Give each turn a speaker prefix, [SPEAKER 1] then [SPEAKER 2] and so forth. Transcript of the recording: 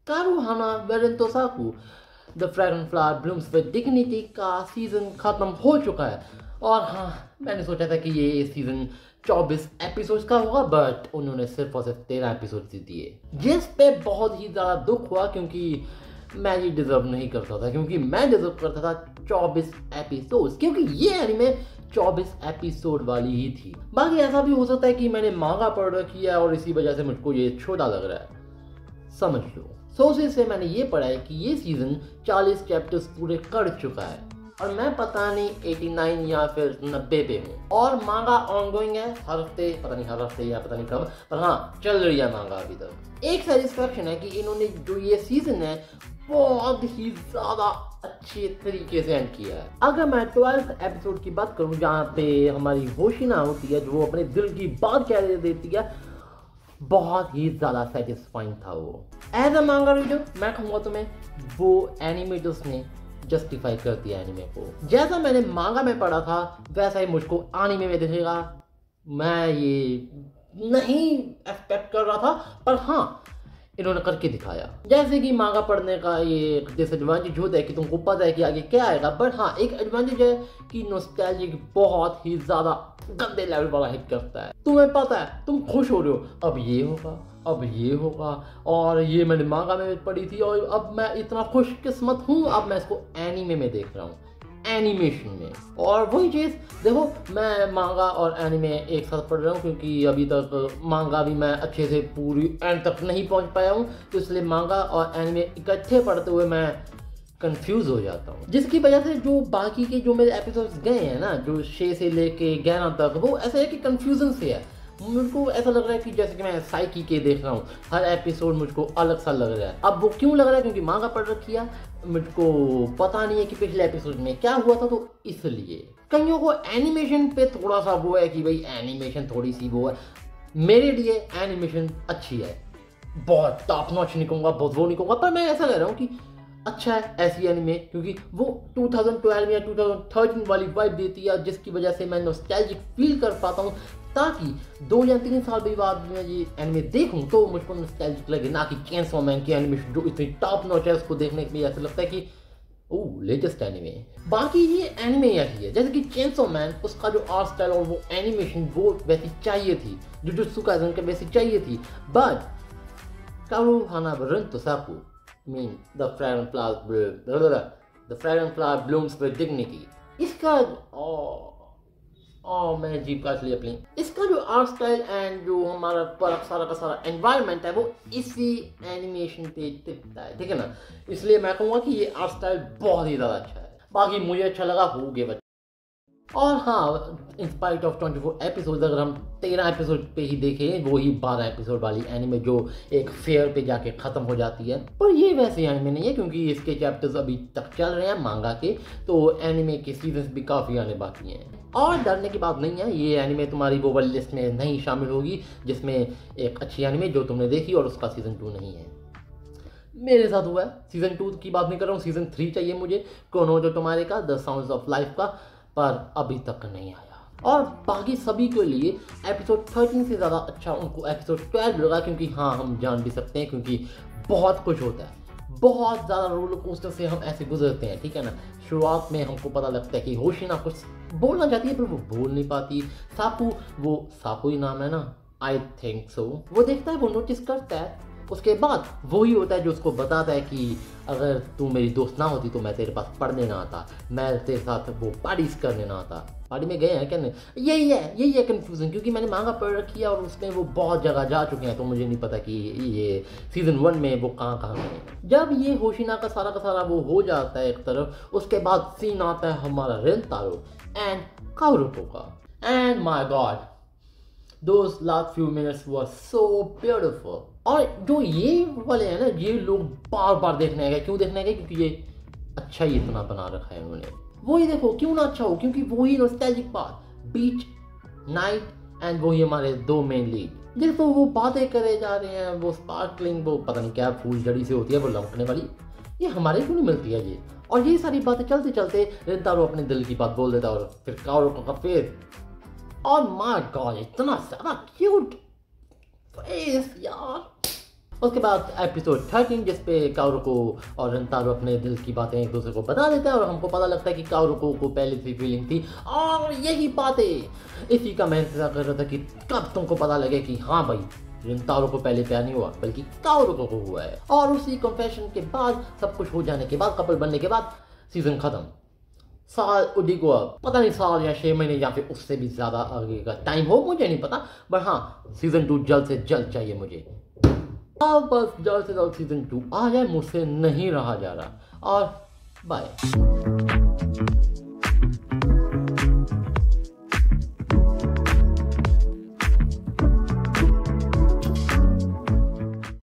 [SPEAKER 1] कारुहाना वेरेंटोसाकू the fragrant flower blooms with dignity का season खत्म हो चुका है। और हाँ, मैंने सोचा था कि ये सीजन 24 एपिसोड्स का होगा, बट उन्होंने सिर्फ और सिर्फ 13 एपिसोड्स दिए, जिस पे बहुत ही ज़्यादा दुख हुआ, क्योंकि मैं ये डिजर्व नहीं करता था, क्योंकि मैं डिजर्व करता था 24 एपिसोड्स, क्योंकि ये एनीमे 24 एपिसोड वाली ही थी। बाकी ऐसा भी हो सकता है कि मैंने मांगा पढ़ रखी है और इसी वजह से मुझको ये छोटा लग रहा है, समझ लो। सोर्सेज से मैंने ये पढ़ा है कि ये सीजन 40 चैप्टर्स पूरे कर चुका है और मैं पता नहीं 89 या फिर 90 पे हूँ। और मांगा ऑनगोइंग है, हर हफ्ते, पता नहीं हर हफ्ते या पता नहीं कब, पर हाँ चल रही है मांगा अभी तक। एक सेटिस्फैक्शन है कि इन्होंने जो ये सीजन है बहुत ही ज़्यादा अच्छे तरीके से एंड किया है। अगर मैं 12th एपिसोड की बात करूँ जहाँ पे हमारी होशिना होती है, जो वो अपने दिल की बात कह देती है, बहुत ही ज़्यादा सेटिस्फाइंग था वो। एज अ मांगा रीडर मैं कहूँगा तुम्हें, वो एनिमेटर्स ने जस्टिफाई कर दिया एनिमे को। जैसा मैंने मांगा में पढ़ा था वैसा ही मुझको एनिमे में दिखेगा। मैं ये नहीं एक्सपेक्ट कर रहा था, पर हाँ इन्होंने करके दिखाया। जैसे कि मांगा पढ़ने का ये डिसएडवांटेज होता है कि तुमको पता है कि आगे क्या आएगा, बट हाँ एक एडवांटेज है कि नॉस्टैल्जिक बहुत ही ज़्यादा गंदे लेवल वाला हिट करता है। तुम्हें पता है, तुम खुश हो रहे हो, अब ये होगा, अब ये होगा, और ये मैंने मांगा में पढ़ी थी और अब मैं इतना खुशकिस्मत हूँ, अब मैं इसको एनीमे में देख रहा हूँ, एनिमेशन में। और वही चीज़ देखो, मैं मांगा और एनिमे एक साथ पढ़ रहा हूँ, क्योंकि अभी तक मांगा भी मैं अच्छे से पूरी एंड तक नहीं पहुँच पाया हूँ, तो इसलिए मांगा और एनिमे इकट्ठे पढ़ते हुए मैं कंफ्यूज हो जाता हूँ, जिसकी वजह से जो बाकी के जो मेरे एपिसोड्स गए हैं ना, जो 6 से लेके 11 तक, वो ऐसा है कि कंफ्यूजन से है। मुझको ऐसा लग रहा है कि जैसे कि मैं साइकी के देख रहा हूँ, हर एपिसोड मुझको अलग सा लग रहा है। अब वो क्यों लग रहा है, क्योंकि मांगा पढ़ रखी है, मुझको पता नहीं है कि पिछले एपिसोड में क्या हुआ था, तो इसलिए कईयों को एनिमेशन पे थोड़ा सा वो है कि भाई एनिमेशन थोड़ी सी वो है। मेरे लिए एनिमेशन अच्छी है, बहुत टॉप नॉच नहीं कहूँगा, बहुत वो नहीं कहूँगा, पर मैं ऐसा कह रहा हूँ कि अच्छा है ऐसी एनिमे, क्योंकि वो 2012 या 2013 वाली वाइब देती है, जिसकी वजह से मैं नॉस्टैल्जिक फील कर पाता हूँ, ताकि 2 या 3 साल भी बाद में ये एनिमे देखूं तो मुझको नॉस्टैल्जिक लगे, ना कि चेनसॉ मैन की एनिमेशन जो इतनी टॉप नॉच है, उसको देखने के लिए ऐसा लगता है कि ओह लेटेस्ट एनिमे। बाकी ये एनिमे ऐसी है जैसे कि चेनसॉ मैन, उसका जो आर्ट स्टाइल और वो एनिमेशन वो वैसी चाहिए थी, जुजुत्सु काइसेन के वैसी चाहिए थी, but कारुहाना वेरेंटोसाकू mean the fragrant flower blooms with dignity, इसका मैंने जीप काट लिया अपनी। इसका जो आर्ट स्टाइल एंड जो हमारा सारा का सारा एनवायरनमेंट है, वो इसी एनिमेशन पे टिकता है, ठीक है ना, इसलिए मैं कहूँगा कि ये आर्ट स्टाइल बहुत ही ज़्यादा अच्छा है। बाकी मुझे अच्छा लगा होगे बच्चे। और हाँ, इंस्पाइट ऑफ 24 एपिसोड, अगर हम 13 एपिसोड पे ही देखें, वो ही 12 एपिसोड वाली एनिमे जो एक फेयर पे जाके ख़त्म हो जाती है, पर ये वैसे एनिमे नहीं है, क्योंकि इसके चैप्टर्स अभी तक चल रहे हैं मांगा के, तो एनिमे के सीजन्स भी काफ़ी आने बाकी हैं। और डरने की बात नहीं है, ये एनिमे तुम्हारी वो वाली लिस्ट में नहीं शामिल होगी जिसमें एक अच्छी एनिमे जो तुमने देखी और उसका सीज़न 2 नहीं है। मेरे साथ हुआ है, सीज़न 2 की बात नहीं कर रहा हूँ, सीज़न 3 चाहिए मुझे, कोनो जो तुम्हारे का द साउंड्स ऑफ लाइफ का, पर अभी तक नहीं आया। और बाकी सभी के लिए एपिसोड 13 से ज़्यादा अच्छा उनको एपिसोड 12 लगा, क्योंकि हाँ हम जान भी सकते हैं, क्योंकि बहुत कुछ होता है, बहुत ज़्यादा रोलर कोस्टर से हम ऐसे गुजरते हैं, ठीक है ना। शुरुआत में हमको पता लगता है कि होशिना कुछ बोलना चाहती है पर वो बोल नहीं पाती। सापू, वो सापू ही नाम है ना, आई थिंक सो, वो देखता है, वो नोटिस करता है, उसके बाद वही होता है जो उसको बताता है कि अगर तू मेरी दोस्त ना होती तो मैं तेरे पास पढ़ने ना आता, मैं तेरे साथ वो पार्टीज करने ना आता। पार्टी में गए हैं क्या? नहीं, यही है कन्फ्यूजन, क्योंकि मैंने मांगा पढ़ रखी है और उसमें वो बहुत जगह जा चुके हैं, तो मुझे नहीं पता कि ये सीजन 1 में वो कहाँ गए। जब ये होशिना का सारा वो हो जाता है एक तरफ, उसके बाद सीन आता है हमारा रेंतारो एंड काओरुको का, and my God those last few minutes were so beautiful। और जो ये वाले हैं ना, ये लोग बार बार देखने आएंगे। क्यों देखने आएंगे? क्योंकि ये अच्छा ही इतना बना रखा है उन्होंने। वही देखो, क्यों ना अच्छा हो, क्योंकि वही nostalgic part, beach, night and वही हमारे 2 मेन लीड। देखो वो बातें करे जा रहे हैं, वो स्पार्कलिंग, वो पता नहीं क्या फूल जड़ी से होती है वो लमकने वाली, ये हमारे क्यों नहीं मिलती है ये। और ये सारी बातें चलते चलते रेंतारो अपने दिल की बात बोल देता है, और फिर काओरुको का फेस, और माय गॉड इतना ज्यादा क्यूट फेस यार, उसके बाद एपिसोड 13 जिसपे काओरुको और रंतारो अपने दिल की बातें एक दूसरे को बता देते हैं और हमको पता लगता है कि काओरुको को पहले से फीलिंग थी और यही बातें इसी का मैं इंतजार कर रहा था कि कब तुमको पता लगे कि हाँ भाई रिंतारो को पहले प्यार नहीं हुआ बल्कि काओरुको को हुआ है। और उसी कन्फेशन के बाद सब कुछ हो जाने के बाद कपल बनने के बाद सीजन खत्म। साल उड़ी को पता नहीं साल या 6 महीने या फिर उससे भी ज़्यादा आगे का टाइम हो मुझे नहीं पता, बट हाँ सीजन 2 जल्द से जल्द चाहिए मुझे। अब बस जल्द से जल्द सीजन 2 आ जाए, मुझसे नहीं रहा जा रहा। और बाय।